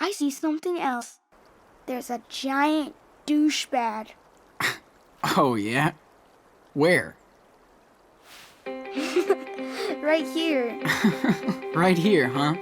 I see something else. There's a giant douchebag. Oh, yeah? Where? Right here. Right here, huh?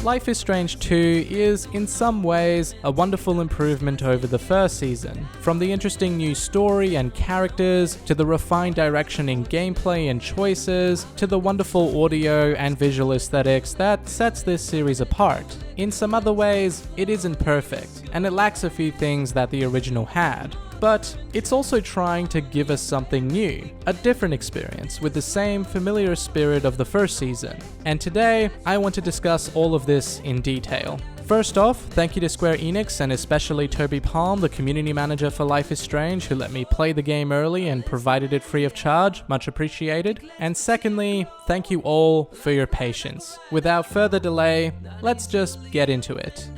Life is Strange 2 is, in some ways, a wonderful improvement over the first season. From the interesting new story and characters, to the refined direction in gameplay and choices, to the wonderful audio and visual aesthetics that sets this series apart. In some other ways, it isn't perfect, and it lacks a few things that the original had. But it's also trying to give us something new, a different experience with the same familiar spirit of the first season. And today, I want to discuss all of this in detail. First off, thank you to Square Enix and especially Toby Palm, the community manager for Life is Strange, who let me play the game early and provided it free of charge, much appreciated. And secondly, thank you all for your patience. Without further delay, let's just get into it.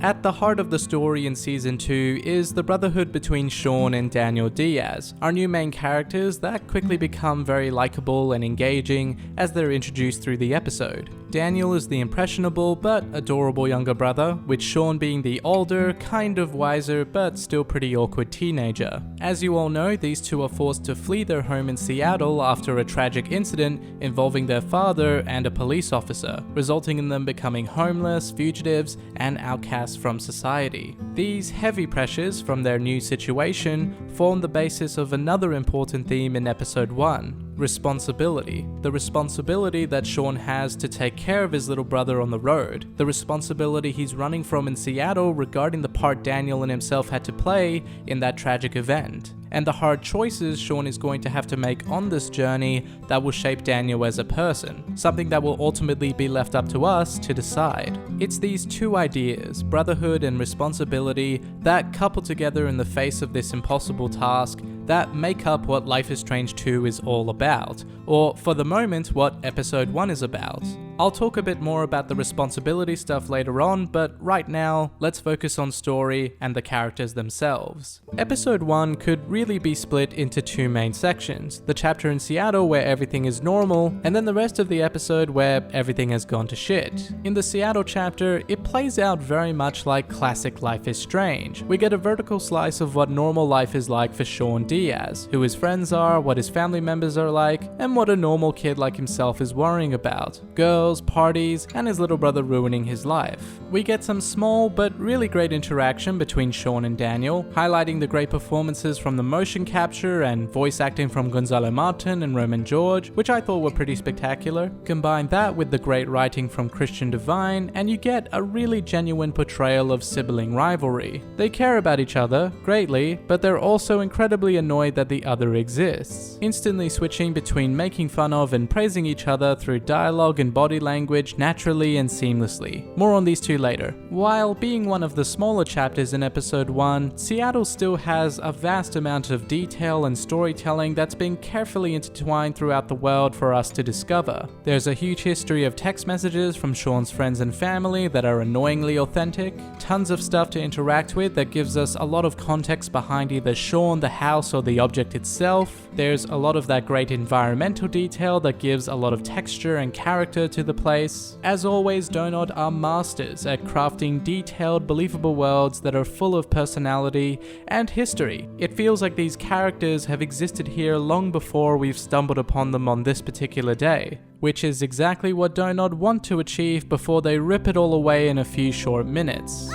At the heart of the story in Season 2 is the brotherhood between Sean and Daniel Diaz, our new main characters that quickly become very likable and engaging as they're introduced through the episode. Daniel is the impressionable but adorable younger brother, with Sean being the older, kind of wiser but still pretty awkward teenager. As you all know, these two are forced to flee their home in Seattle after a tragic incident involving their father and a police officer, resulting in them becoming homeless, fugitives, and outcasts from society. These heavy pressures from their new situation form the basis of another important theme in episode 1. Responsibility. The responsibility that Sean has to take care of his little brother on the road. The responsibility he's running from in Seattle regarding the part Daniel and himself had to play in that tragic event. And the hard choices Sean is going to have to make on this journey that will shape Daniel as a person, something that will ultimately be left up to us to decide. It's these two ideas, brotherhood and responsibility, that couple together in the face of this impossible task, that make up what Life is Strange 2 is all about, or for the moment, what episode 1 is about. I'll talk a bit more about the responsibility stuff later on, but right now, let's focus on story and the characters themselves. Episode 1 could really be split into two main sections, the chapter in Seattle where everything is normal, and then the rest of the episode where everything has gone to shit. In the Seattle chapter, it plays out very much like classic Life is Strange. We get a vertical slice of what normal life is like for Sean Diaz, who his friends are, what his family members are like, and what a normal kid like himself is worrying about. Girls, parties, and his little brother ruining his life. We get some small but really great interaction between Sean and Daniel, highlighting the great performances from the motion capture and voice acting from Gonzalo Martin and Roman George, which I thought were pretty spectacular. Combine that with the great writing from Christian Devine, and you get a really genuine portrayal of sibling rivalry. They care about each other greatly, but they're also incredibly annoyed that the other exists, instantly switching between making fun of and praising each other through dialogue and body language naturally and seamlessly. More on these two later. While being one of the smaller chapters in episode 1, Seattle still has a vast amount of detail and storytelling that's been carefully intertwined throughout the world for us to discover. There's a huge history of text messages from Sean's friends and family that are annoyingly authentic, tons of stuff to interact with that gives us a lot of context behind either Sean, the house, or the object itself. There's a lot of that great environmental detail that gives a lot of texture and character to the place. As always, Donut are masters at crafting detailed, believable worlds that are full of personality and history. It feels like these characters have existed here long before we've stumbled upon them on this particular day, which is exactly what Donut want to achieve before they rip it all away in a few short minutes.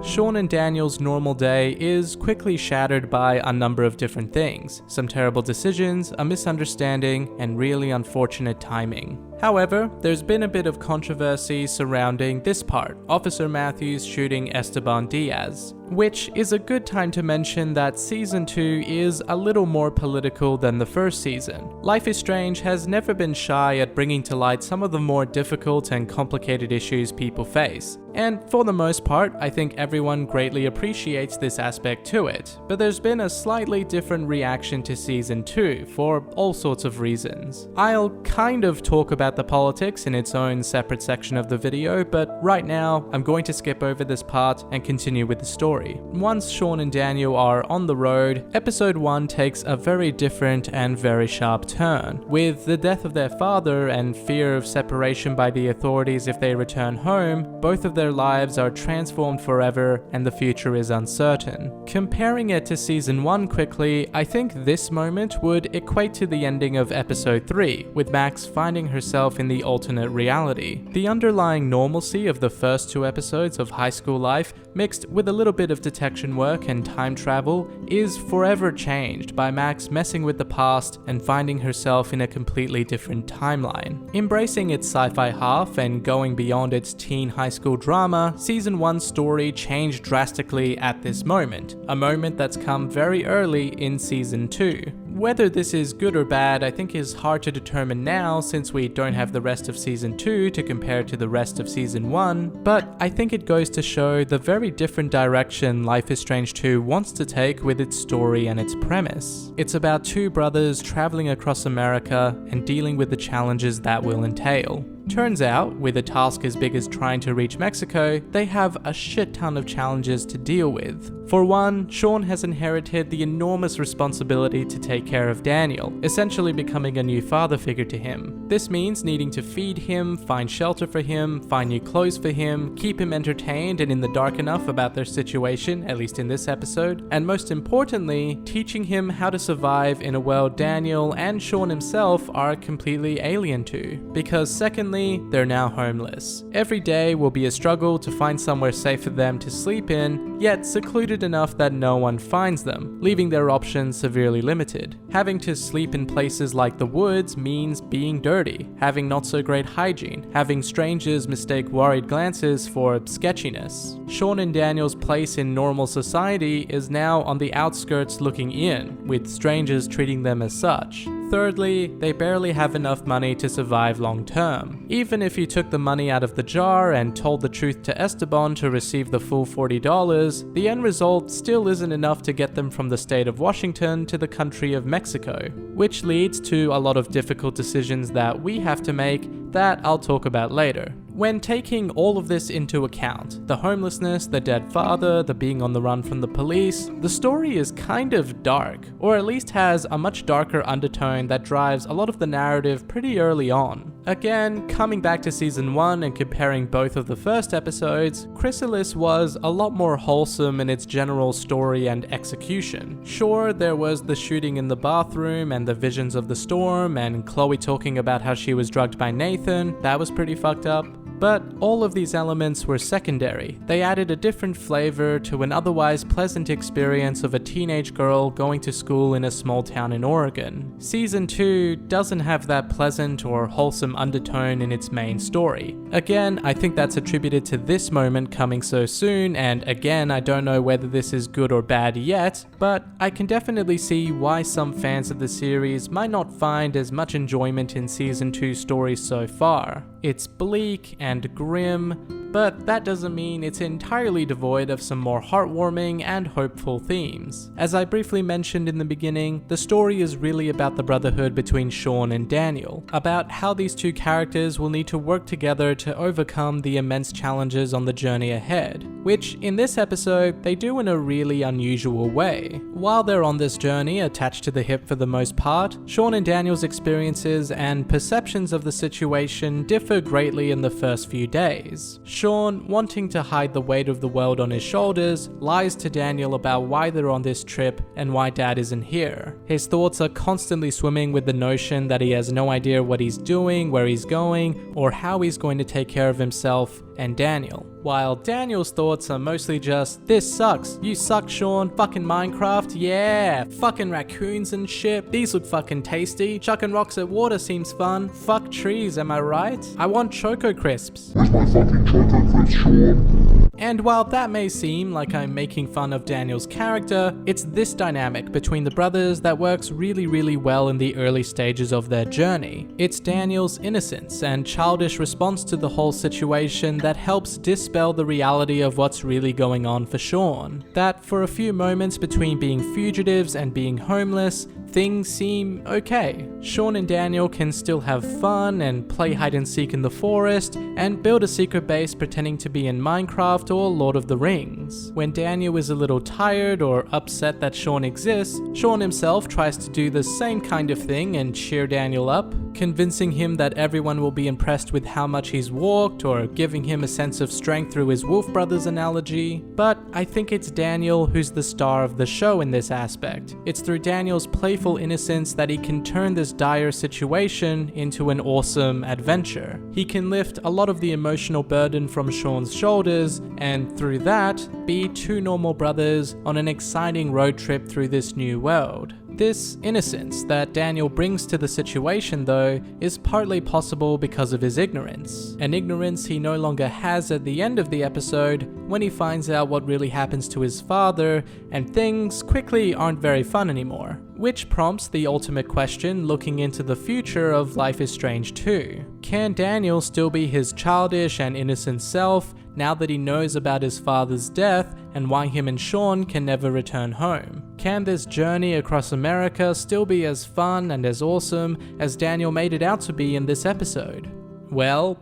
Sean and Daniel's normal day is quickly shattered by a number of different things, some terrible decisions, a misunderstanding, and really unfortunate timing. However, there's been a bit of controversy surrounding this part, Officer Matthews shooting Esteban Diaz, which is a good time to mention that Season 2 is a little more political than the first season. Life is Strange has never been shy at bringing to light some of the more difficult and complicated issues people face. And for the most part, I think everyone greatly appreciates this aspect to it, but there's been a slightly different reaction to Season 2 for all sorts of reasons. I'll kind of talk about the politics in its own separate section of the video, but right now, I'm going to skip over this part and continue with the story. Once Sean and Daniel are on the road, episode 1 takes a very different and very sharp turn. With the death of their father and fear of separation by the authorities if they return home, both of their lives are transformed forever and the future is uncertain. Comparing it to Season 1 quickly, I think this moment would equate to the ending of episode 3, with Max finding herself in the alternate reality. The underlying normalcy of the first 2 episodes of high school life, mixed with a little bit of detection work and time travel, is forever changed by Max messing with the past and finding herself in a completely different timeline. Embracing its sci-fi half and going beyond its teen high school drama, Season 1's story changed drastically at this moment, a moment that's come very early in Season 2. Whether this is good or bad, I think is hard to determine now since we don't have the rest of Season 2 to compare to the rest of Season 1, but I think it goes to show the very different direction Life is Strange 2 wants to take with its story and its premise. It's about 2 brothers traveling across America and dealing with the challenges that will entail. Turns out, with a task as big as trying to reach Mexico, they have a shit ton of challenges to deal with. For one, Sean has inherited the enormous responsibility to take care of Daniel, essentially becoming a new father figure to him. This means needing to feed him, find shelter for him, find new clothes for him, keep him entertained and in the dark enough about their situation, at least in this episode, and most importantly, teaching him how to survive in a world Daniel and Sean himself are completely alien to. Because secondly, they're now homeless. Every day will be a struggle to find somewhere safe for them to sleep in, yet secluded enough that no one finds them, leaving their options severely limited. Having to sleep in places like the woods means being dirty, having not so great hygiene, having strangers mistake worried glances for sketchiness. Sean and Daniel's place in normal society is now on the outskirts looking in, with strangers treating them as such. Thirdly, they barely have enough money to survive long term. Even if you took the money out of the jar and told the truth to Esteban to receive the full $40, the end result still isn't enough to get them from the state of Washington to the country of Mexico, which leads to a lot of difficult decisions that we have to make that I'll talk about later. When taking all of this into account, the homelessness, the dead father, the being on the run from the police, the story is kind of dark, or at least has a much darker undertone that drives a lot of the narrative pretty early on. Again, coming back to Season 1 and comparing both of the first episodes, Chrysalis was a lot more wholesome in its general story and execution. Sure, there was the shooting in the bathroom and the visions of the storm and Chloe talking about how she was drugged by Nathan, that was pretty fucked up. But all of these elements were secondary. They added a different flavor to an otherwise pleasant experience of a teenage girl going to school in a small town in Oregon. Season 2 doesn't have that pleasant or wholesome undertone in its main story. Again, I think that's attributed to this moment coming so soon, and again, I don't know whether this is good or bad yet, but I can definitely see why some fans of the series might not find as much enjoyment in Season 2 stories so far. It's bleak and grim, but that doesn't mean it's entirely devoid of some more heartwarming and hopeful themes. As I briefly mentioned in the beginning, the story is really about the brotherhood between Sean and Daniel, about how these 2 characters will need to work together to overcome the immense challenges on the journey ahead, which in this episode they do in a really unusual way. While they're on this journey attached to the hip for the most part, Sean and Daniel's experiences and perceptions of the situation differ greatly in the first few days. Sean, wanting to hide the weight of the world on his shoulders, lies to Daniel about why they're on this trip and why Dad isn't here. His thoughts are constantly swimming with the notion that he has no idea what he's doing, where he's going, or how he's going to take care of himself, and Daniel. While Daniel's thoughts are mostly just, this sucks, you suck Sean, fucking Minecraft, yeah, fucking raccoons and shit, these look fucking tasty, chucking rocks at water seems fun, fuck trees, am I right? I want Choco Crisps. Where's my fucking Choco Crisps, Sean? And while that may seem like I'm making fun of Daniel's character, it's this dynamic between the brothers that works really well in the early stages of their journey. It's Daniel's innocence and childish response to the whole situation that helps dispel the reality of what's really going on for Sean. That for a few moments between being fugitives and being homeless, things seem okay. Sean and Daniel can still have fun and play hide and seek in the forest and build a secret base pretending to be in Minecraft or Lord of the Rings. When Daniel is a little tired or upset that Sean exists, Sean himself tries to do the same kind of thing and cheer Daniel up, convincing him that everyone will be impressed with how much he's walked or giving him a sense of strength through his Wolf Brothers analogy. But I think it's Daniel who's the star of the show in this aspect. It's through Daniel's playful innocence that he can turn this dire situation into an awesome adventure. He can lift a lot of the emotional burden from Sean's shoulders and through that be two normal brothers on an exciting road trip through this new world. This innocence that Daniel brings to the situation, though, is partly possible because of his ignorance. An ignorance he no longer has at the end of the episode when he finds out what really happens to his father, and things quickly aren't very fun anymore. Which prompts the ultimate question looking into the future of Life is Strange 2. Can Daniel still be his childish and innocent self now that he knows about his father's death and why him and Sean can never return home? Can this journey across America still be as fun and as awesome as Daniel made it out to be in this episode? Well,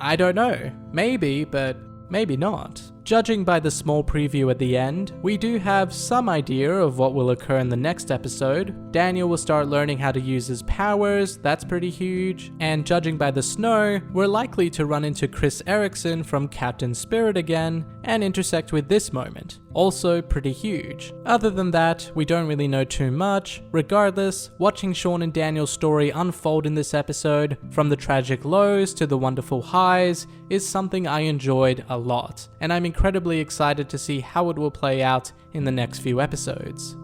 I don't know. Maybe, but maybe not. Judging by the small preview at the end, we do have some idea of what will occur in the next episode. Daniel will start learning how to use his powers, that's pretty huge. And judging by the snow, we're likely to run into Chris Erickson from Captain Spirit again and intersect with this moment. Also pretty huge. Other than that, we don't really know too much. Regardless, watching Sean and Daniel's story unfold in this episode, from the tragic lows to the wonderful highs, is something I enjoyed a lot. And I'm incredibly excited to see how it will play out in the next few episodes.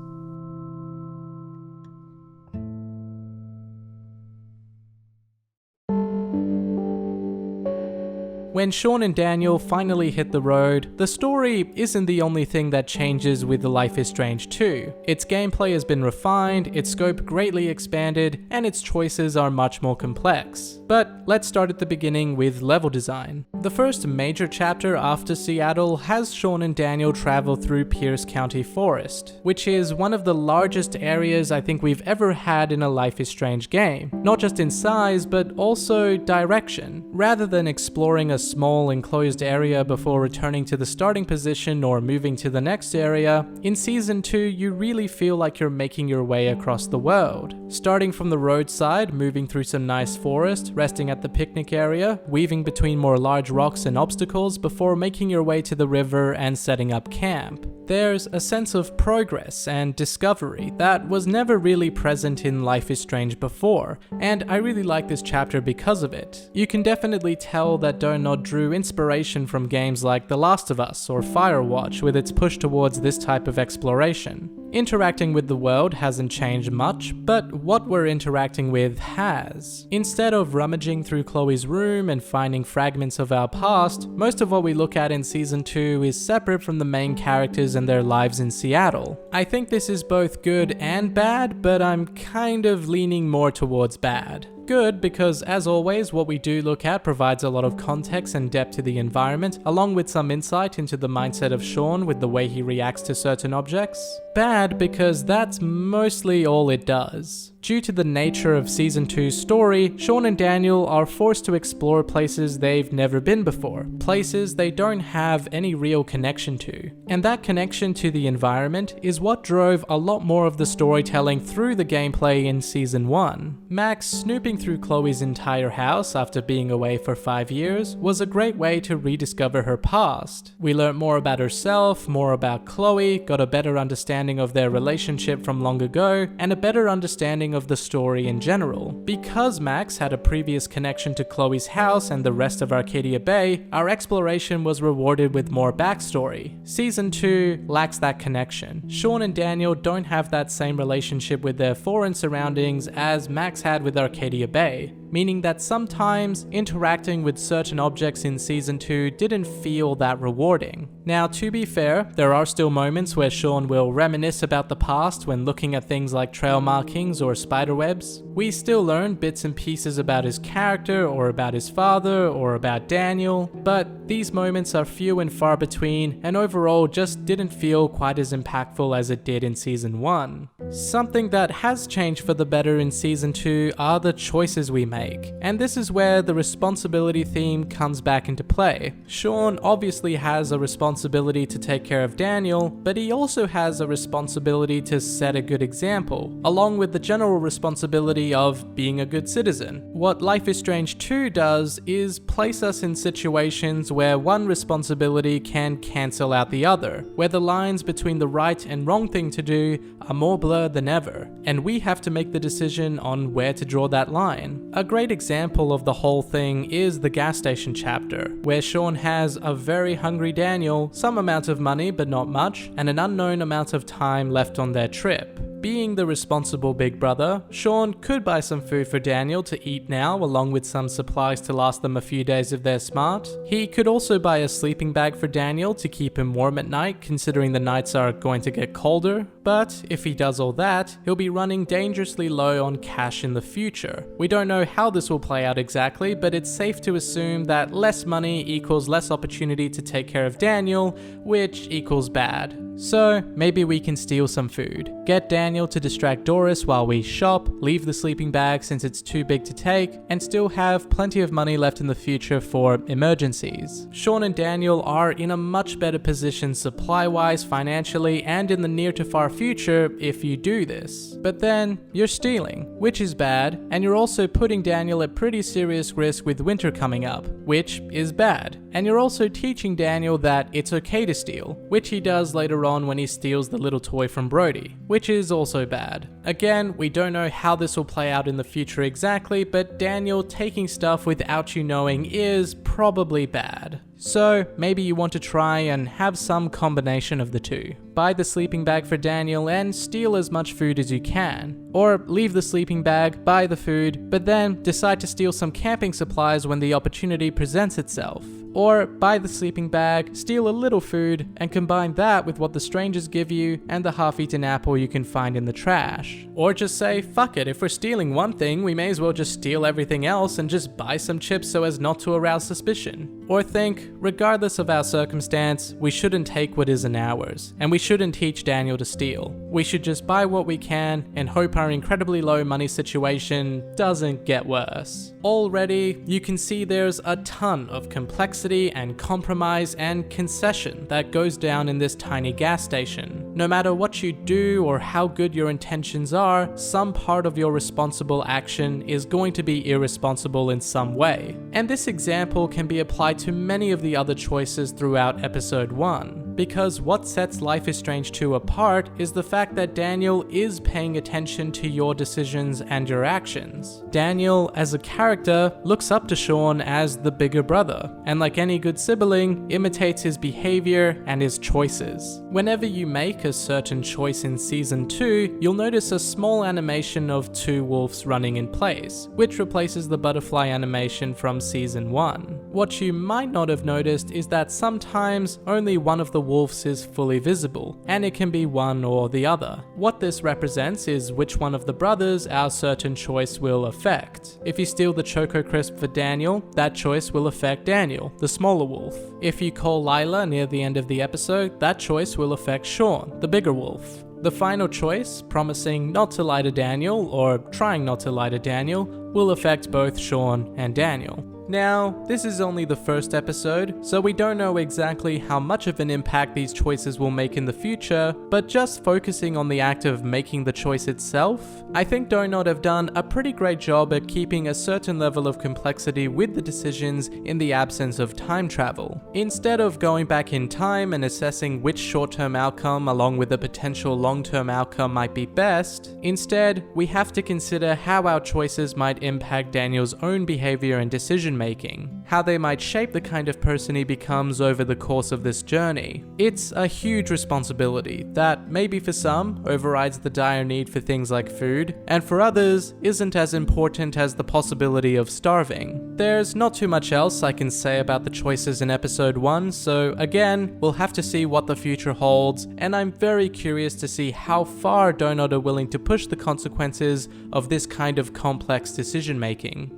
When Sean and Daniel finally hit the road, the story isn't the only thing that changes with The Life is Strange 2. Its gameplay has been refined, its scope greatly expanded, and its choices are much more complex. But let's start at the beginning with level design. The first major chapter after Seattle has Sean and Daniel travel through Pierce County Forest, which is one of the largest areas I think we've ever had in a Life is Strange game. Not just in size, but also direction. Rather than exploring a small enclosed area before returning to the starting position or moving to the next area, in Season 2 you really feel like you're making your way across the world. Starting from the roadside, moving through some nice forest, resting at the picnic area, weaving between more large rocks and obstacles before making your way to the river and setting up camp. There's a sense of progress and discovery that was never really present in Life is Strange before, and I really like this chapter because of it. You can definitely tell that Donut drew inspiration from games like The Last of Us or Firewatch with its push towards this type of exploration. Interacting with the world hasn't changed much, but what we're interacting with has. Instead of rummaging through Chloe's room and finding fragments of our past, most of what we look at in Season 2 is separate from the main characters and their lives in Seattle. I think this is both good and bad, but I'm kind of leaning more towards bad. Good because, as always, what we do look at provides a lot of context and depth to the environment, along with some insight into the mindset of Sean with the way he reacts to certain objects. Bad because that's mostly all it does. Due to the nature of Season 2's story, Sean and Daniel are forced to explore places they've never been before, places they don't have any real connection to. And that connection to the environment is what drove a lot more of the storytelling through the gameplay in Season 1. Max snooping through Chloe's entire house after being away for 5 years was a great way to rediscover her past. We learned more about herself, more about Chloe, got a better understanding of their relationship from long ago, and a better understanding ending of the story in general. Because Max had a previous connection to Chloe's house and the rest of Arcadia Bay, our exploration was rewarded with more backstory. Season 2 lacks that connection. Sean and Daniel don't have that same relationship with their foreign surroundings as Max had with Arcadia Bay, meaning that sometimes interacting with certain objects in Season 2 didn't feel that rewarding. Now, to be fair, there are still moments where Sean will reminisce about the past when looking at things like trail markings or spiderwebs. We still learn bits and pieces about his character or about his father or about Daniel, but these moments are few and far between and overall just didn't feel quite as impactful as it did in Season 1. Something that has changed for the better in Season 2 are the choices we make, and this is where the responsibility theme comes back into play. Sean obviously has a responsibility to take care of Daniel, but he also has a responsibility to set a good example, along with the general responsibility of being a good citizen. What Life is Strange 2 does is place us in situations where one responsibility can cancel out the other, where the lines between the right and wrong thing to do are more blurred than ever, and we have to make the decision on where to draw that line. A great example of the whole thing is the gas station chapter, where Sean has a very hungry Daniel, some amount of money but not much, and an unknown amount of time left on their trip. Being the responsible big brother, Sean could buy some food for Daniel to eat now along with some supplies to last them a few days if they're smart. He could also buy a sleeping bag for Daniel to keep him warm at night considering the nights are going to get colder. But if he does all that, he'll be running dangerously low on cash in the future. We don't know how this will play out exactly, but it's safe to assume that less money equals less opportunity to take care of Daniel, which equals bad. So maybe we can steal some food, get Daniel to distract Doris while we shop, leave the sleeping bag since it's too big to take, and still have plenty of money left in the future for emergencies. Sean and Daniel are in a much better position supply-wise, financially, and in the near to far future if you do this. But then, you're stealing, which is bad, and you're also putting Daniel at pretty serious risk with winter coming up, which is bad. And you're also teaching Daniel that it's okay to steal, which he does later on when he steals the little toy from Brody, which is also bad. Again, we don't know how this will play out in the future exactly, but Daniel taking stuff without you knowing is probably bad. So maybe you want to try and have some combination of the two. Buy the sleeping bag for Daniel and steal as much food as you can. Or leave the sleeping bag, buy the food, but then decide to steal some camping supplies when the opportunity presents itself. Or buy the sleeping bag, steal a little food, and combine that with what the strangers give you and the half-eaten apple you can find in the trash. Or just say, fuck it, if we're stealing one thing, we may as well just steal everything else and just buy some chips so as not to arouse suspicion. Or think, regardless of our circumstance, we shouldn't take what isn't ours, and we shouldn't teach Daniel to steal. We should just buy what we can and hope our incredibly low money situation doesn't get worse. Already, you can see there's a ton of complexity and compromise and concession that goes down in this tiny gas station. No matter what you do or how good your intentions are, some part of your responsible action is going to be irresponsible in some way. And this example can be applied to many of the other choices throughout episode 1. Because what sets Life is Strange 2 apart is the fact that Daniel is paying attention to your decisions and your actions. Daniel, as a character, looks up to Sean as the bigger brother, and like any good sibling, imitates his behavior and his choices. Whenever you make a certain choice in Season 2, you'll notice a small animation of two wolves running in place, which replaces the butterfly animation from Season 1. What you might not have noticed is that sometimes only one of the wolves is fully visible, and it can be one or the other. What this represents is which one of the brothers our certain choice will affect. If you steal the Choco Crisp for Daniel, that choice will affect Daniel, the smaller wolf. If you call Lila near the end of the episode, that choice will affect Sean, the bigger wolf. The final choice, promising not to lie to Daniel or trying not to lie to Daniel, will affect both Sean and Daniel. Now, this is only the first episode, so we don't know exactly how much of an impact these choices will make in the future, but just focusing on the act of making the choice itself, I think Donut have done a pretty great job at keeping a certain level of complexity with the decisions in the absence of time travel. Instead of going back in time and assessing which short-term outcome along with a potential long-term outcome might be best, instead, we have to consider how our choices might impact Daniel's own behavior and decision making, how they might shape the kind of person he becomes over the course of this journey. It's a huge responsibility that maybe for some overrides the dire need for things like food, and for others isn't as important as the possibility of starving. There's not too much else I can say about the choices in episode 1, so again, we'll have to see what the future holds, and I'm very curious to see how far Donut are willing to push the consequences of this kind of complex decision making.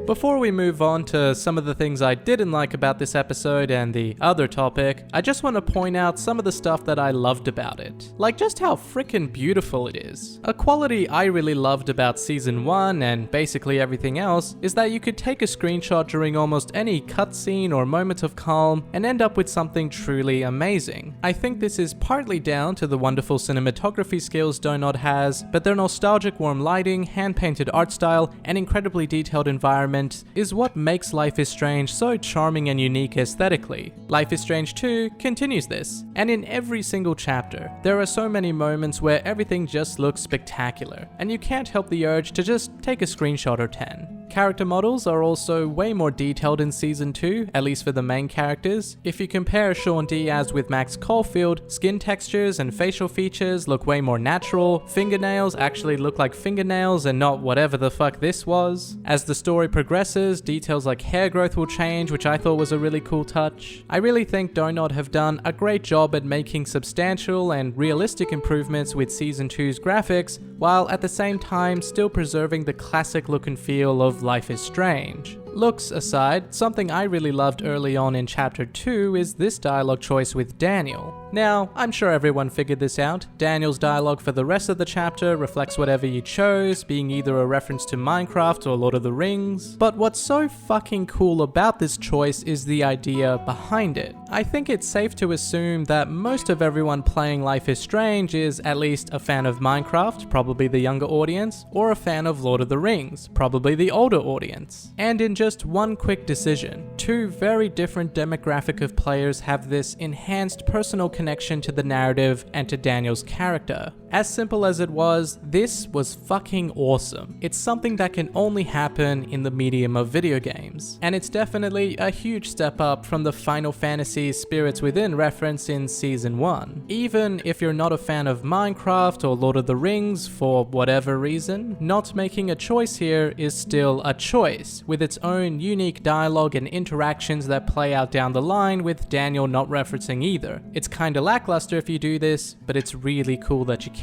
Before we move on to some of the things I didn't like about this episode and the other topic, I just want to point out some of the stuff that I loved about it. Like just how freaking beautiful it is. A quality I really loved about season 1 and basically everything else is that you could take a screenshot during almost any cutscene or moment of calm and end up with something truly amazing. I think this is partly down to the wonderful cinematography skills Donut has, but their nostalgic warm lighting, hand-painted art style, and incredibly detailed environment is what makes Life is Strange so charming and unique aesthetically. Life is Strange 2 continues this, and in every single chapter, there are so many moments where everything just looks spectacular, and you can't help the urge to just take a screenshot or 10. Character models are also way more detailed in Season 2, at least for the main characters. If you compare Sean Diaz with Max Caulfield, skin textures and facial features look way more natural, fingernails actually look like fingernails and not whatever the fuck this was. As the story progresses, details like hair growth will change, which I thought was a really cool touch. I really think Donut have done a great job at making substantial and realistic improvements with Season 2's graphics, while at the same time still preserving the classic look and feel of Life is Strange. Looks aside, something I really loved early on in Chapter 2 is this dialogue choice with Daniel. Now, I'm sure everyone figured this out. Daniel's dialogue for the rest of the chapter reflects whatever you chose, being either a reference to Minecraft or Lord of the Rings. But what's so fucking cool about this choice is the idea behind it. I think it's safe to assume that most of everyone playing Life is Strange is at least a fan of Minecraft, probably the younger audience, or a fan of Lord of the Rings, probably the older audience. And in just one quick decision, two very different demographic of players have this enhanced personal connection to the narrative and to Daniel's character. As simple as it was, this was fucking awesome. It's something that can only happen in the medium of video games. And it's definitely a huge step up from the Final Fantasy Spirits Within reference in Season 1. Even if you're not a fan of Minecraft or Lord of the Rings for whatever reason, not making a choice here is still a choice, with its own unique dialogue and interactions that play out down the line with Daniel not referencing either. It's kinda lackluster if you do this, but it's really cool that you can.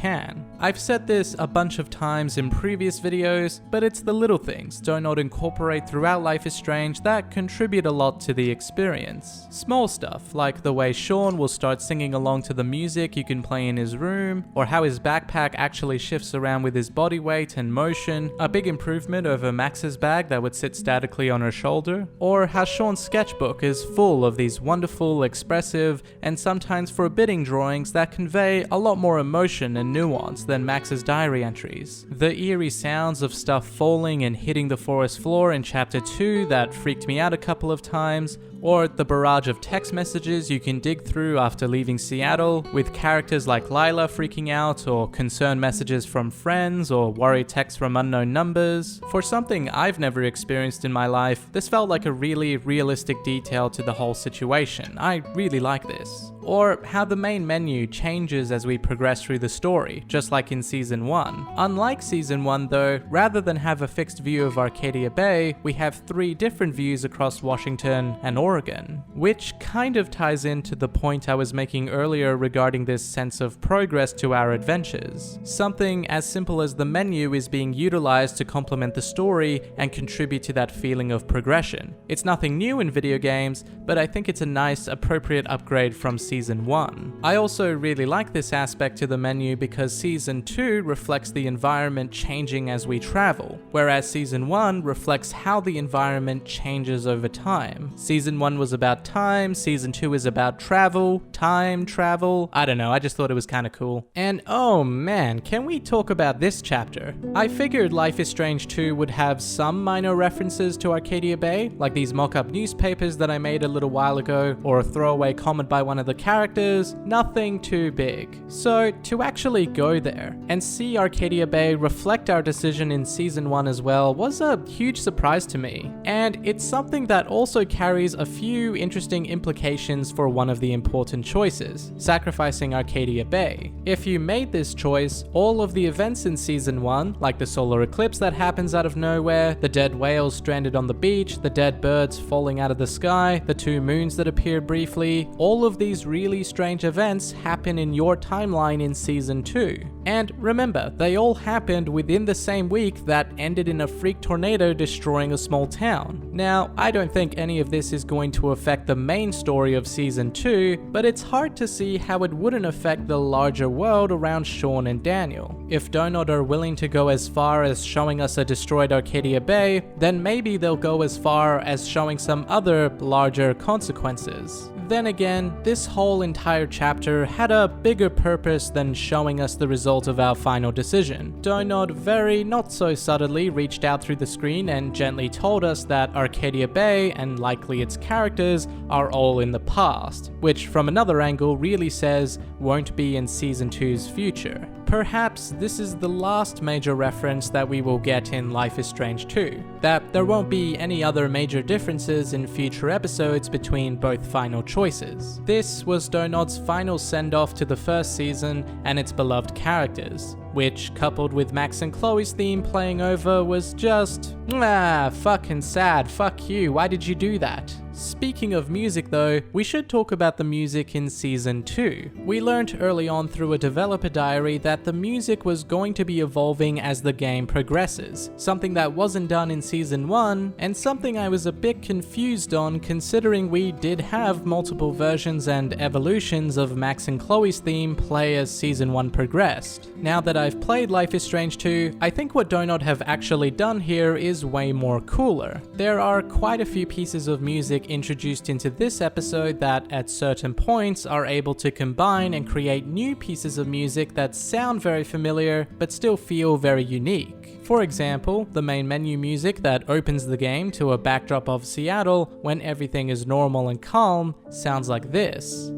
I've said this a bunch of times in previous videos, but it's the little things Donut incorporate throughout Life is Strange that contribute a lot to the experience. Small stuff, like the way Sean will start singing along to the music you can play in his room, or how his backpack actually shifts around with his body weight and motion, a big improvement over Max's bag that would sit statically on her shoulder, or how Sean's sketchbook is full of these wonderful, expressive, and sometimes forbidding drawings that convey a lot more emotion and nuance than Max's diary entries. The eerie sounds of stuff falling and hitting the forest floor in Chapter 2 that freaked me out a couple of times, or the barrage of text messages you can dig through after leaving Seattle, with characters like Lila freaking out, or concerned messages from friends, or worried texts from unknown numbers. For something I've never experienced in my life, this felt like a really realistic detail to the whole situation. I really like this. Or how the main menu changes as we progress through the story, just like in Season 1. Unlike Season 1 though, rather than have a fixed view of Arcadia Bay, we have 3 different views across Washington and Oregon. Oregon, which kind of ties into the point I was making earlier regarding this sense of progress to our adventures. Something as simple as the menu is being utilized to complement the story and contribute to that feeling of progression. It's nothing new in video games, but I think it's a nice, appropriate upgrade from Season 1. I also really like this aspect to the menu because Season 2 reflects the environment changing as we travel, whereas Season 1 reflects how the environment changes over time. Season 1 was about time, Season 2 is about travel, time travel. I don't know, I just thought it was kind of cool. And oh man, can we talk about this chapter? I figured Life is Strange 2 would have some minor references to Arcadia Bay, like these mock-up newspapers that I made a little while ago, or a throwaway comment by one of the characters. Nothing too big. So to actually go there and see Arcadia Bay reflect our decision in Season 1 as well was a huge surprise to me. And it's something that also carries a few interesting implications for one of the important choices, sacrificing Arcadia Bay. If you made this choice, all of the events in Season 1, like the solar eclipse that happens out of nowhere, the dead whales stranded on the beach, the dead birds falling out of the sky, the two moons that appear briefly, all of these really strange events happen in your timeline in Season 2. And remember, they all happened within the same week that ended in a freak tornado destroying a small town. Now, I don't think any of this is going to affect the main story of Season 2, but it's hard to see how it wouldn't affect the larger world around Sean and Daniel. If Donut are willing to go as far as showing us a destroyed Arcadia Bay, then maybe they'll go as far as showing some other larger consequences. Then again, this whole entire chapter had a bigger purpose than showing us the result of our final decision. Donut very not so subtly reached out through the screen and gently told us that Arcadia Bay, and likely its characters, are all in the past, which from another angle really says won't be in Season 2's future. Perhaps this is the last major reference that we will get in Life is Strange 2, that there won't be any other major differences in future episodes between both final choices. This was Donut's final send-off to the first season and its beloved characters, which, coupled with Max and Chloe's theme playing over, was just, fucking sad, fuck you, why did you do that? Speaking of music though, we should talk about the music in Season 2. We learned early on through a developer diary that the music was going to be evolving as the game progresses, something that wasn't done in Season 1, and something I was a bit confused on considering we did have multiple versions and evolutions of Max and Chloe's theme play as Season 1 progressed. Now that I've played Life is Strange 2, I think what Donut have actually done here is way more cooler. There are quite a few pieces of music introduced into this episode that at certain points are able to combine and create new pieces of music that sound very familiar but still feel very unique. For example, the main menu music that opens the game to a backdrop of Seattle when everything is normal and calm sounds like this.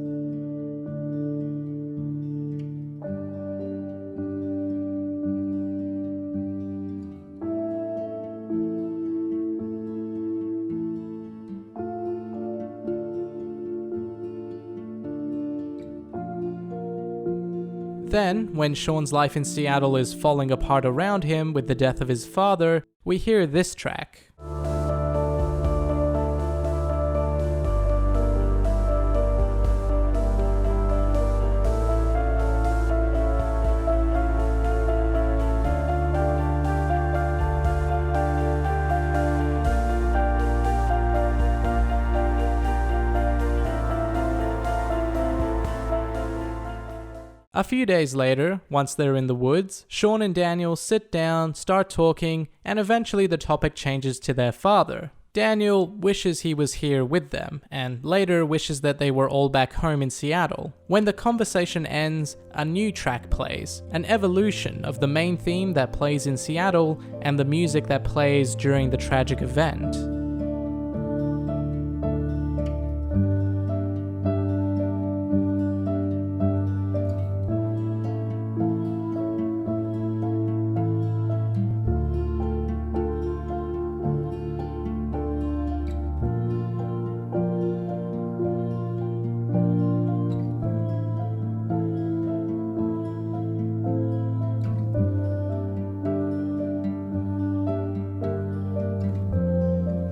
Then, when Sean's life in Seattle is falling apart around him with the death of his father, we hear this track. A few days later, once they're in the woods, Sean and Daniel sit down, start talking, and eventually the topic changes to their father. Daniel wishes he was here with them, and later wishes that they were all back home in Seattle. When the conversation ends, a new track plays, an evolution of the main theme that plays in Seattle and the music that plays during the tragic event.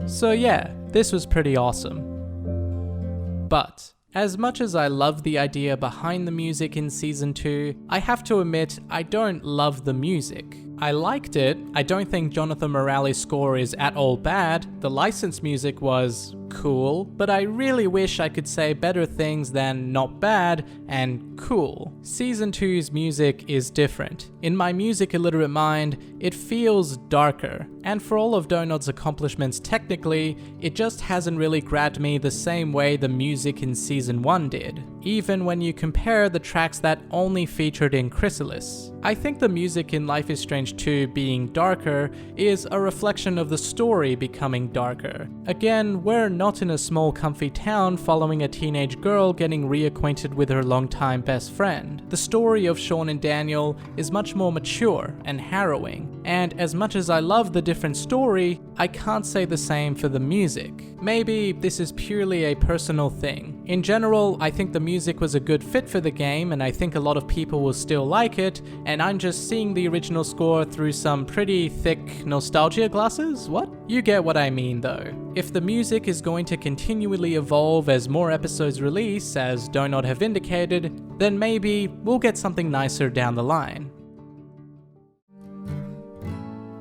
So yeah, this was pretty awesome. But as much as I love the idea behind the music in Season 2, I have to admit I don't love the music. I liked it. I don't think Jonathan Morales' score is at all bad. The licensed music was cool, but I really wish I could say better things than not bad and cool. Season 2's music is different. In my music illiterate mind, it feels darker. And for all of Donut's accomplishments technically, it just hasn't really grabbed me the same way the music in Season 1 did, even when you compare the tracks that only featured in Chrysalis. I think the music in Life is Strange 2 being darker is a reflection of the story becoming darker. Again, we're not in a small comfy town following a teenage girl getting reacquainted with her longtime best friend. The story of Sean and Daniel is much more mature and harrowing, and as much as I love the different story, I can't say the same for the music. Maybe this is purely a personal thing. In general, I think the music was a good fit for the game, and I think a lot of people will still like it, and I'm just seeing the original score through some pretty thick nostalgia glasses? What? You get what I mean though. If the music is going to continually evolve as more episodes release, as Donut have indicated, then maybe we'll get something nicer down the line.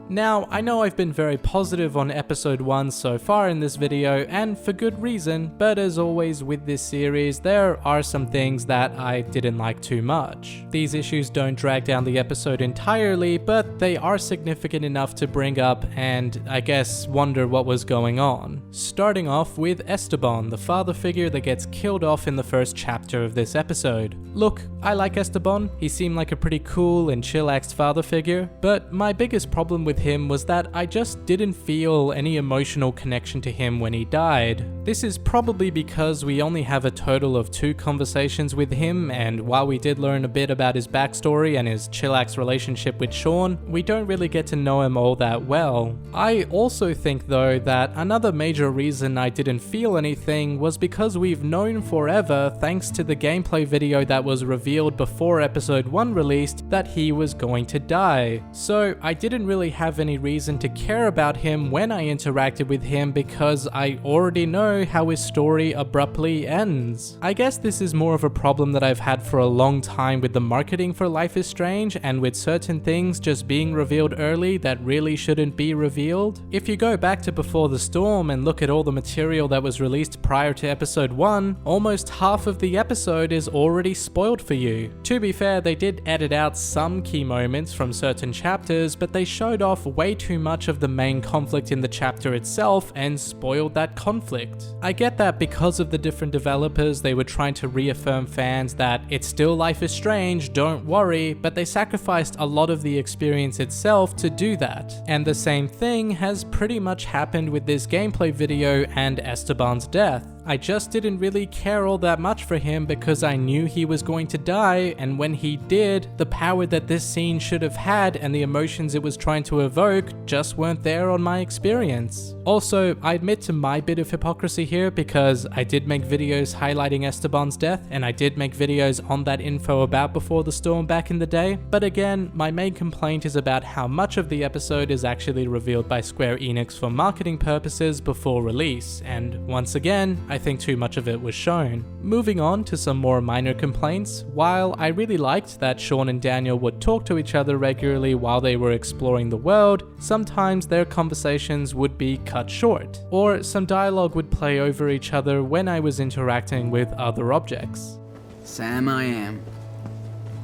Now, I know I've been very positive on episode 1 so far in this video, and for good reason, but as always with this series, there are some things that I didn't like too much. These issues don't drag down the episode entirely, but they are significant enough to bring up and, I guess, wonder what was going on. Starting off with Esteban, the father figure that gets killed off in the first chapter of this episode. Look, I like Esteban, he seemed like a pretty cool and chillaxed father figure, but my biggest problem with him was that I just didn't feel any emotional connection to him when he died. This is probably because we only have a total of 2 conversations with him, and while we did learn a bit about his backstory and his chillax relationship with Sean, we don't really get to know him all that well. I also think though that another major reason I didn't feel anything was because we've known forever, thanks to the gameplay video that was revealed before episode 1 released, that he was going to die. So I didn't really have any reason to care about him when I interacted with him because I already know how his story abruptly ends. I guess this is more of a problem that I've had for a long time with the marketing for Life is Strange and with certain things just being revealed early that really shouldn't be revealed. If you go back to Before the Storm and look at all the material that was released prior to episode 1, almost half of the episode is already spoiled for you. To be fair, they did edit out some key moments from certain chapters, but they showed off way too much of the main conflict in the chapter itself and spoiled that conflict. I get that because of the different developers, they were trying to reaffirm fans that it's still Life is Strange, don't worry, but they sacrificed a lot of the experience itself to do that. And the same thing has pretty much happened with this gameplay video and Esteban's death. I just didn't really care all that much for him because I knew he was going to die, and when he did, the power that this scene should have had and the emotions it was trying to evoke just weren't there on my experience. Also, I admit to my bit of hypocrisy here because I did make videos highlighting Esteban's death and I did make videos on that info about Before the Storm back in the day, but again, my main complaint is about how much of the episode is actually revealed by Square Enix for marketing purposes before release, and once again, I think too much of it was shown. Moving on to some more minor complaints, while I really liked that Sean and Daniel would talk to each other regularly while they were exploring the world, sometimes their conversations would be cut short, or some dialogue would play over each other when I was interacting with other objects. Sam I am.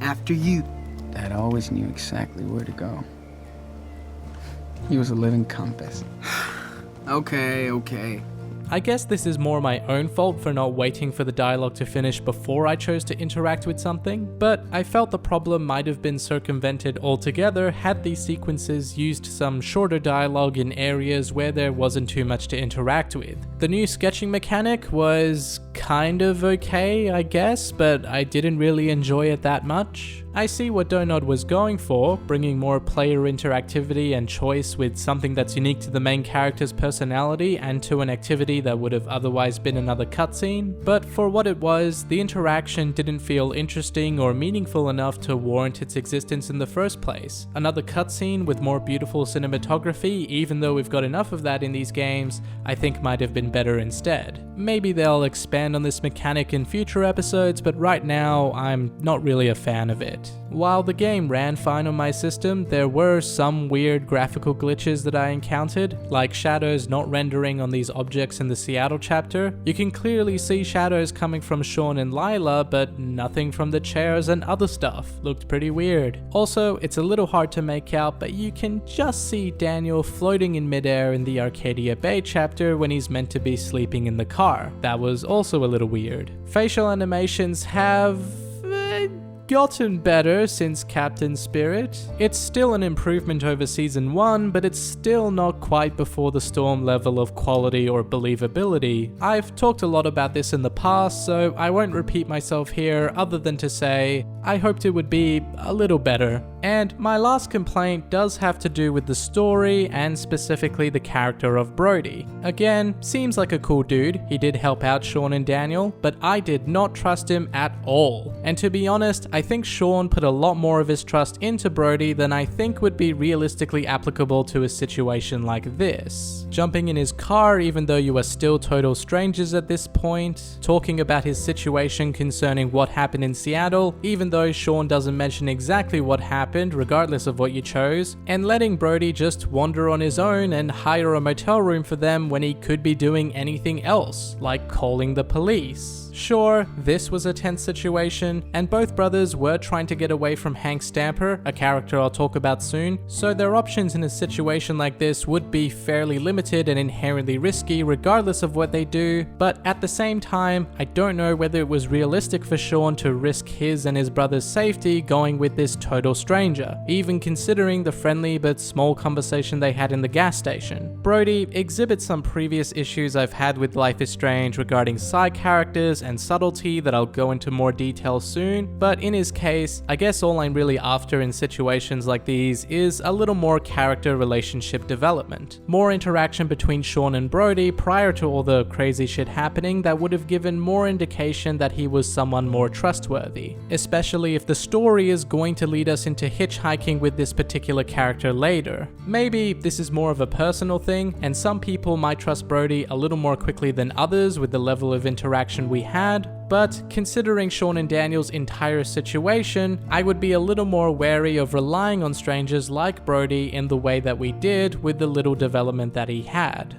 After you. Dad always knew exactly where to go. He was a living compass. Okay. I guess this is more my own fault for not waiting for the dialogue to finish before I chose to interact with something, but I felt the problem might have been circumvented altogether had these sequences used some shorter dialogue in areas where there wasn't too much to interact with. The new sketching mechanic was kind of okay, I guess, but I didn't really enjoy it that much. I see what Donod was going for, bringing more player interactivity and choice with something that's unique to the main character's personality and to an activity that would have otherwise been another cutscene, but for what it was, the interaction didn't feel interesting or meaningful enough to warrant its existence in the first place. Another cutscene with more beautiful cinematography, even though we've got enough of that in these games, I think might have been better instead. Maybe they'll expand on this mechanic in future episodes, but right now I'm not really a fan of it. While the game ran fine on my system, there were some weird graphical glitches that I encountered, like shadows not rendering on these objects in the Seattle chapter. You can clearly see shadows coming from Sean and Lila, but nothing from the chairs and other stuff. Looked pretty weird. Also, it's a little hard to make out, but you can just see Daniel floating in midair in the Arcadia Bay chapter when he's meant to be sleeping in the car. That was also a little weird. Facial animations have gotten better since Captain Spirit. It's still an improvement over Season 1, but it's still not quite before the Storm level of quality or believability. I've talked a lot about this in the past, so I won't repeat myself here other than to say I hoped it would be a little better. And my last complaint does have to do with the story and specifically the character of Brody. Again, seems like a cool dude. He did help out Sean and Daniel, but I did not trust him at all. And to be honest, I think Sean put a lot more of his trust into Brody than I think would be realistically applicable to a situation like this. Jumping in his car even though you are still total strangers at this point, talking about his situation concerning what happened in Seattle, even though Sean doesn't mention exactly what happened regardless of what you chose, and letting Brody just wander on his own and hire a motel room for them when he could be doing anything else, like calling the police. Sure, this was a tense situation, and both brothers were trying to get away from Hank Stamper, a character I'll talk about soon, so their options in a situation like this would be fairly limited and inherently risky regardless of what they do, but at the same time, I don't know whether it was realistic for Sean to risk his and his brother's safety going with this total stranger, even considering the friendly but small conversation they had in the gas station. Brody exhibits some previous issues I've had with Life is Strange regarding side characters and subtlety that I'll go into more detail soon, but in his case, I guess all I'm really after in situations like these is a little more character relationship development. More interaction between Sean and Brody prior to all the crazy shit happening that would have given more indication that he was someone more trustworthy, especially if the story is going to lead us into hitchhiking with this particular character later. Maybe this is more of a personal thing, and some people might trust Brody a little more quickly than others with the level of interaction we had, but considering Sean and Daniel's entire situation, I would be a little more wary of relying on strangers like Brody in the way that we did with the little development that he had.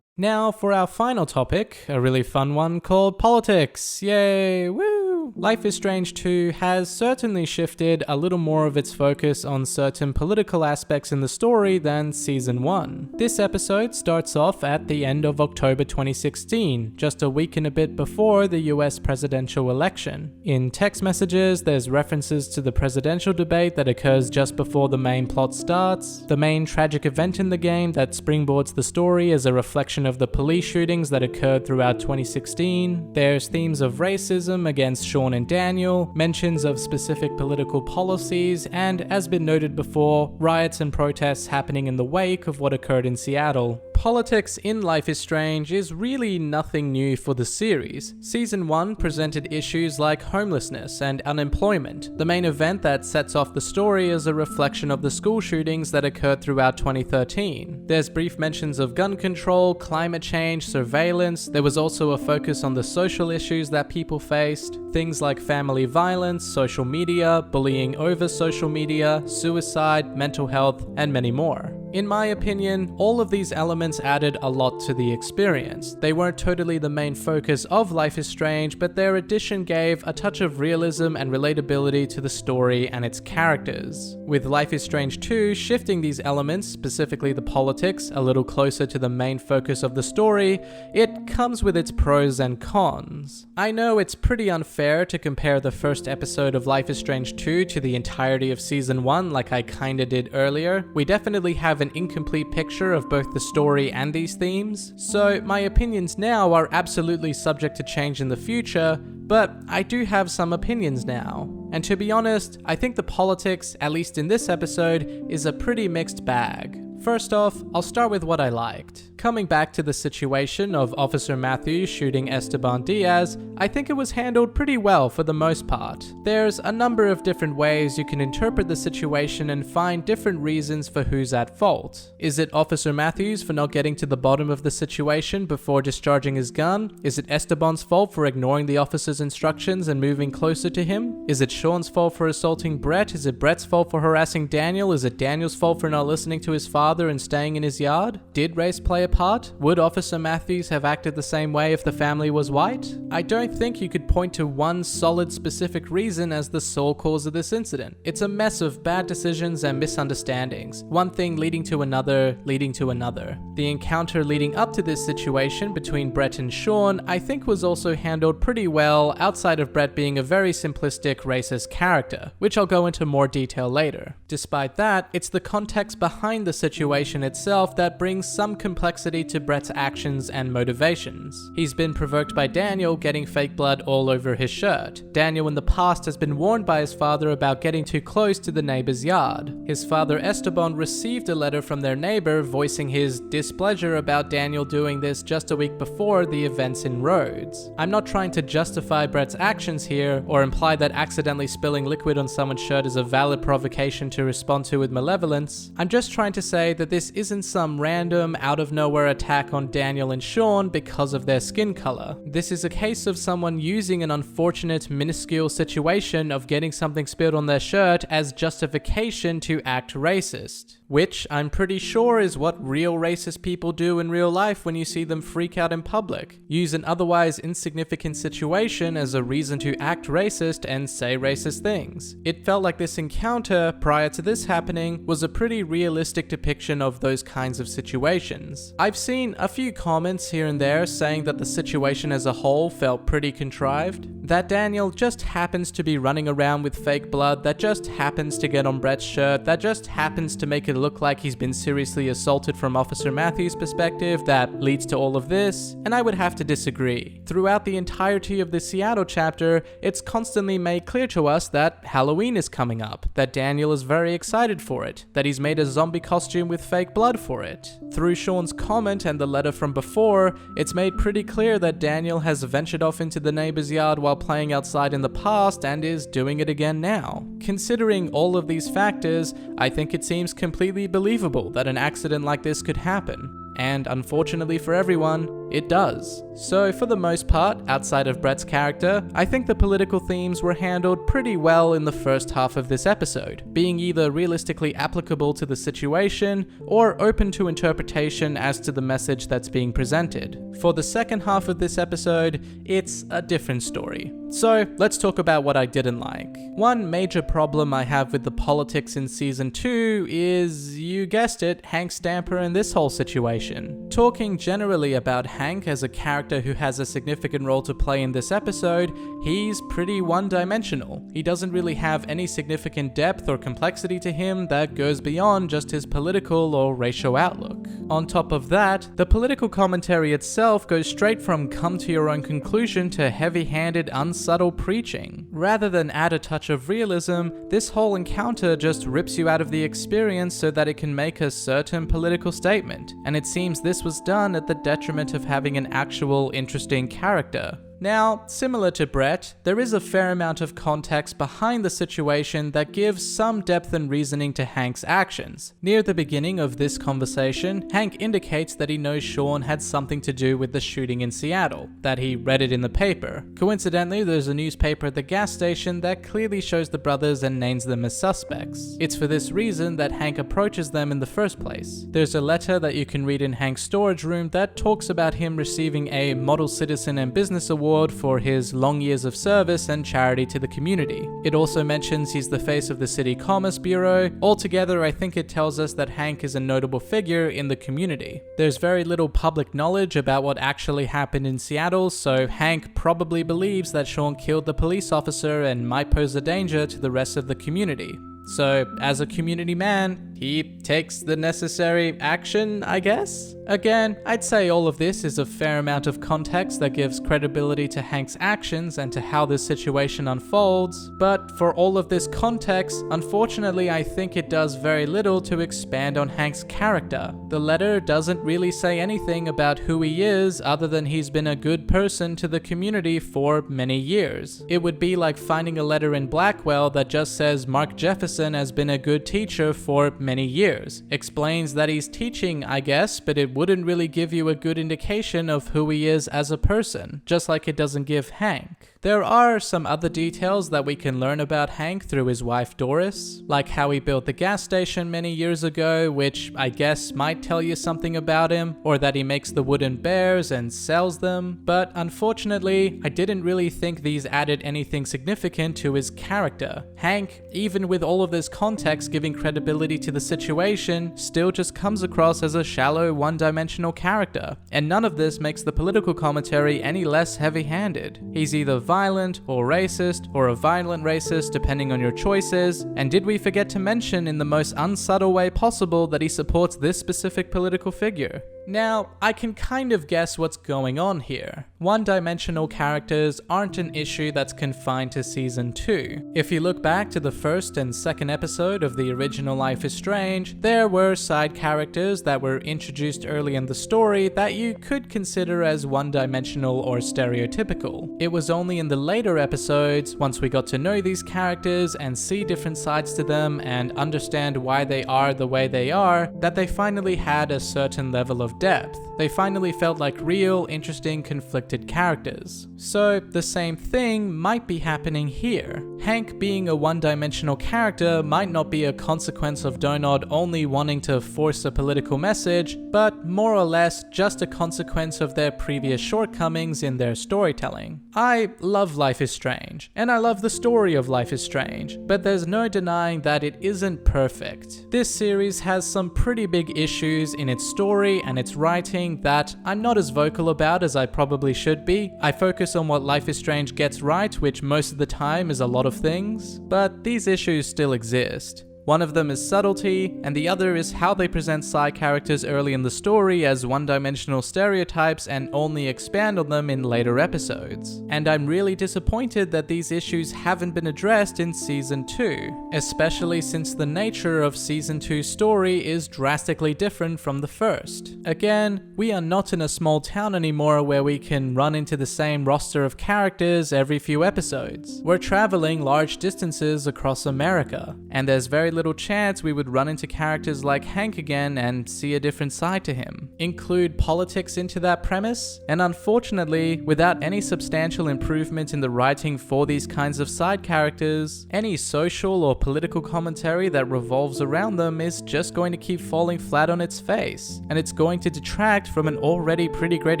Now for our final topic, a really fun one called politics. Yay, woo! Life is Strange 2 has certainly shifted a little more of its focus on certain political aspects in the story than Season 1. This episode starts off at the end of October 2016, just a week and a bit before the US presidential election. In text messages, there's references to the presidential debate that occurs just before the main plot starts. The main tragic event in the game that springboards the story is a reflection of the police shootings that occurred throughout 2016. There's themes of racism against Sean and Daniel, mentions of specific political policies, and as been noted before, riots and protests happening in the wake of what occurred in Seattle. Politics in Life is Strange is really nothing new for the series. Season 1 presented issues like homelessness and unemployment. The main event that sets off the story is a reflection of the school shootings that occurred throughout 2013. There's brief mentions of gun control, climate change, surveillance. There was also a focus on the social issues that people faced. Things like family violence, social media, bullying over social media, suicide, mental health, and many more. In my opinion, all of these elements added a lot to the experience. They weren't totally the main focus of Life is Strange, but their addition gave a touch of realism and relatability to the story and its characters. With Life is Strange 2 shifting these elements, specifically the politics, a little closer to the main focus of the story, it comes with its pros and cons. I know it's pretty unfair to compare the first episode of Life is Strange 2 to the entirety of Season 1 like I kinda did earlier. We definitely have an incomplete picture of both the story and these themes, so my opinions now are absolutely subject to change in the future, but I do have some opinions now. And to be honest, I think the politics, at least in this episode, is a pretty mixed bag. First off, I'll start with what I liked. Coming back to the situation of Officer Matthews shooting Esteban Diaz, I think it was handled pretty well for the most part. There's a number of different ways you can interpret the situation and find different reasons for who's at fault. Is it Officer Matthews for not getting to the bottom of the situation before discharging his gun? Is it Esteban's fault for ignoring the officer's instructions and moving closer to him? Is it Sean's fault for assaulting Brett? Is it Brett's fault for harassing Daniel? Is it Daniel's fault for not listening to his father and staying in his yard? Did race play a part? Would Officer Matthews have acted the same way if the family was white? I don't think you could point to one solid specific reason as the sole cause of this incident. It's a mess of bad decisions and misunderstandings, one thing leading to another, leading to another. The encounter leading up to this situation between Brett and Sean, I think was also handled pretty well outside of Brett being a very simplistic racist character, which I'll go into more detail later. Despite that, it's the context behind the situation itself that brings some complexity to Brett's actions and motivations. He's been provoked by Daniel getting fake blood all over his shirt. Daniel in the past has been warned by his father about getting too close to the neighbor's yard. His father Esteban received a letter from their neighbor voicing his displeasure about Daniel doing this just a week before the events in Rhodes. I'm not trying to justify Brett's actions here or imply that accidentally spilling liquid on someone's shirt is a valid provocation to respond to with malevolence. I'm just trying to say that this isn't some random, out-of-nowhere attack on Daniel and Sean because of their skin color. This is a case of someone using an unfortunate, minuscule situation of getting something spilled on their shirt as justification to act racist. Which I'm pretty sure is what real racist people do in real life when you see them freak out in public. Use an otherwise insignificant situation as a reason to act racist and say racist things. It felt like this encounter, prior to this happening, was a pretty realistic depiction of those kinds of situations. I've seen a few comments here and there saying that the situation as a whole felt pretty contrived. That Daniel just happens to be running around with fake blood, that just happens to get on Brett's shirt, that just happens to make it look like he's been seriously assaulted from Officer Matthews' perspective that leads to all of this, and I would have to disagree. Throughout the entirety of the Seattle chapter, it's constantly made clear to us that Halloween is coming up, that Daniel is very excited for it, that he's made a zombie costume with fake blood for it. Through Sean's comment and the letter from before, it's made pretty clear that Daniel has ventured off into the neighbor's yard while playing outside in the past and is doing it again now. Considering all of these factors, I think it seems completely believable that an accident like this could happen. And unfortunately for everyone, it does. So for the most part, outside of Brett's character, I think the political themes were handled pretty well in the first half of this episode, being either realistically applicable to the situation or open to interpretation as to the message that's being presented. For the second half of this episode, it's a different story. So let's talk about what I didn't like. One major problem I have with the politics in season 2 is, you guessed it, Hank Stamper and this whole situation. Talking generally about Hank as a character who has a significant role to play in this episode, he's pretty one-dimensional. He doesn't really have any significant depth or complexity to him that goes beyond just his political or racial outlook. On top of that, the political commentary itself goes straight from come to your own conclusion to heavy-handed, unsubtle preaching. Rather than add a touch of realism, this whole encounter just rips you out of the experience so that it can make a certain political statement, and it seems this was done at the detriment of having an actual interesting character. Now, similar to Brett, there is a fair amount of context behind the situation that gives some depth and reasoning to Hank's actions. Near the beginning of this conversation, Hank indicates that he knows Sean had something to do with the shooting in Seattle, that he read it in the paper. Coincidentally, there's a newspaper at the gas station that clearly shows the brothers and names them as suspects. It's for this reason that Hank approaches them in the first place. There's a letter that you can read in Hank's storage room that talks about him receiving a Model Citizen and Business Award for his long years of service and charity to the community. It also mentions he's the face of the City Commerce Bureau. Altogether, I think it tells us that Hank is a notable figure in the community. There's very little public knowledge about what actually happened in Seattle, so Hank probably believes that Sean killed the police officer and might pose a danger to the rest of the community. So, as a community man, he takes the necessary action, I guess? Again, I'd say all of this is a fair amount of context that gives credibility to Hank's actions and to how this situation unfolds, but for all of this context, unfortunately I think it does very little to expand on Hank's character. The letter doesn't really say anything about who he is other than he's been a good person to the community for many years. It would be like finding a letter in Blackwell that just says Mark Jefferson has been a good teacher for many years. Explains that he's teaching, I guess, but it wouldn't really give you a good indication of who he is as a person, just like it doesn't give Hank. There are some other details that we can learn about Hank through his wife Doris, like how he built the gas station many years ago, which I guess might tell you something about him, or that he makes the wooden bears and sells them, but unfortunately, I didn't really think these added anything significant to his character. Hank, even with all of this context giving credibility to the situation, still just comes across as a shallow, one-dimensional character, and none of this makes the political commentary any less heavy-handed. He's either violent or racist, or a violent racist depending on your choices, and did we forget to mention in the most unsubtle way possible that he supports this specific political figure? Now, I can kind of guess what's going on here. One-dimensional characters aren't an issue that's confined to Season 2. If you look back to the first and second episode of the original Life is Strange, there were side characters that were introduced early in the story that you could consider as one-dimensional or stereotypical. It was only in the later episodes, once we got to know these characters and see different sides to them and understand why they are the way they are, that they finally had a certain level of depth. They finally felt like real, interesting, conflicted characters. So the same thing might be happening here. Hank being a one-dimensional character might not be a consequence of Donod only wanting to force a political message, but more or less just a consequence of their previous shortcomings in their storytelling. I love Life is Strange, and I love the story of Life is Strange, but there's no denying that it isn't perfect. This series has some pretty big issues in its story and its writing that I'm not as vocal about as I probably should be. I focus on what Life is Strange gets right, which most of the time is a lot of things, but these issues still exist. One of them is subtlety, and the other is how they present side characters early in the story as one-dimensional stereotypes and only expand on them in later episodes. And I'm really disappointed that these issues haven't been addressed in Season 2, especially since the nature of Season 2's story is drastically different from the first. Again, we are not in a small town anymore where we can run into the same roster of characters every few episodes. We're traveling large distances across America, and there's very little chance we would run into characters like Hank again and see a different side to him. Include politics into that premise, and unfortunately, without any substantial improvement in the writing for these kinds of side characters, any social or political commentary that revolves around them is just going to keep falling flat on its face, and it's going to detract from an already pretty great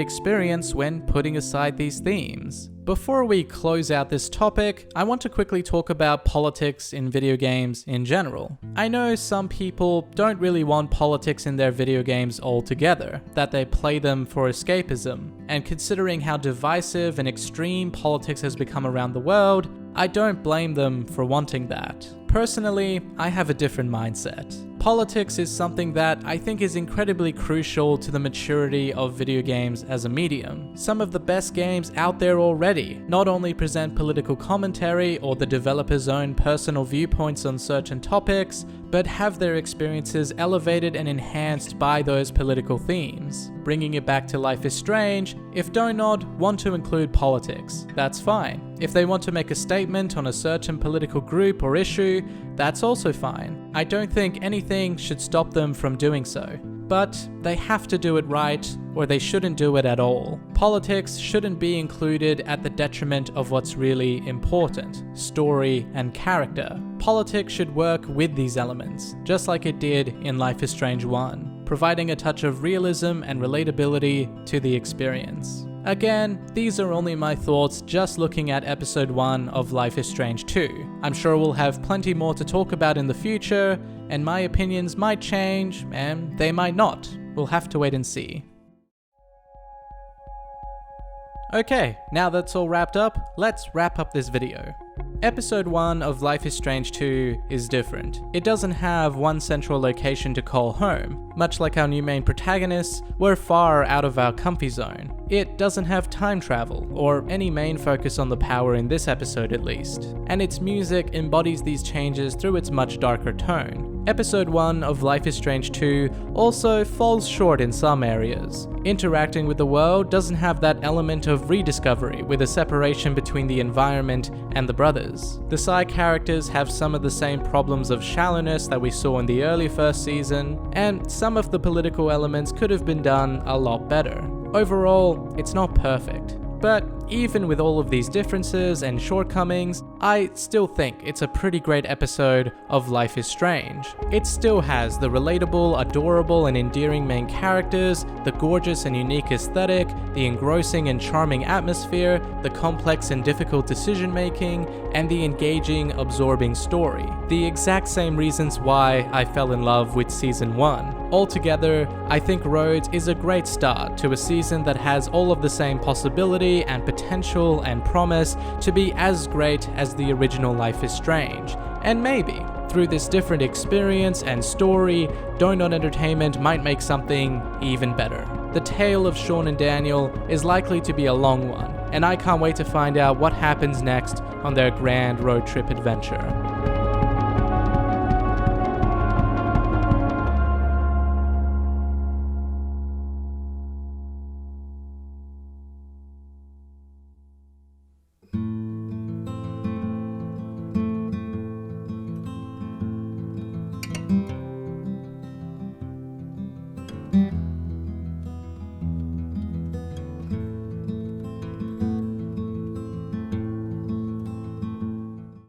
experience when putting aside these themes. Before we close out this topic, I want to quickly talk about politics in video games in general. I know some people don't really want politics in their video games altogether, that they play them for escapism, and considering how divisive and extreme politics has become around the world, I don't blame them for wanting that. Personally, I have a different mindset. Politics is something that I think is incredibly crucial to the maturity of video games as a medium. Some of the best games out there already not only present political commentary or the developer's own personal viewpoints on certain topics, but have their experiences elevated and enhanced by those political themes. Bringing it back to Life is Strange, if Donod want to include politics, that's fine. If they want to make a statement on a certain political group or issue, that's also fine. I don't think anything should stop them from doing so. But they have to do it right, or they shouldn't do it at all. Politics shouldn't be included at the detriment of what's really important, story and character. Politics should work with these elements, just like it did in Life is Strange 1, providing a touch of realism and relatability to the experience. Again, these are only my thoughts just looking at episode 1 of Life is Strange 2. I'm sure we'll have plenty more to talk about in the future, and my opinions might change, and they might not. We'll have to wait and see. Okay, now that's all wrapped up, let's wrap up this video. Episode 1 of Life is Strange 2 is different. It doesn't have one central location to call home. Much like our new main protagonists, we're far out of our comfy zone. It doesn't have time travel, or any main focus on the power in this episode at least. And its music embodies these changes through its much darker tone. Episode 1 of Life is Strange 2 also falls short in some areas. Interacting with the world doesn't have that element of rediscovery with a separation between the environment and the brothers. The side characters have some of the same problems of shallowness that we saw in the early first season, and some of the political elements could have been done a lot better. Overall, it's not perfect. But even with all of these differences and shortcomings, I still think it's a pretty great episode of Life is Strange. It still has the relatable, adorable, and endearing main characters, the gorgeous and unique aesthetic, the engrossing and charming atmosphere, the complex and difficult decision making, and the engaging, absorbing story. The exact same reasons why I fell in love with Season 1. Altogether, I think Rhodes is a great start to a season that has all of the same possibility and potential and promise to be as great as the original Life is Strange. And maybe, through this different experience and story, Donut Entertainment might make something even better. The tale of Sean and Daniel is likely to be a long one, and I can't wait to find out what happens next on their grand road trip adventure.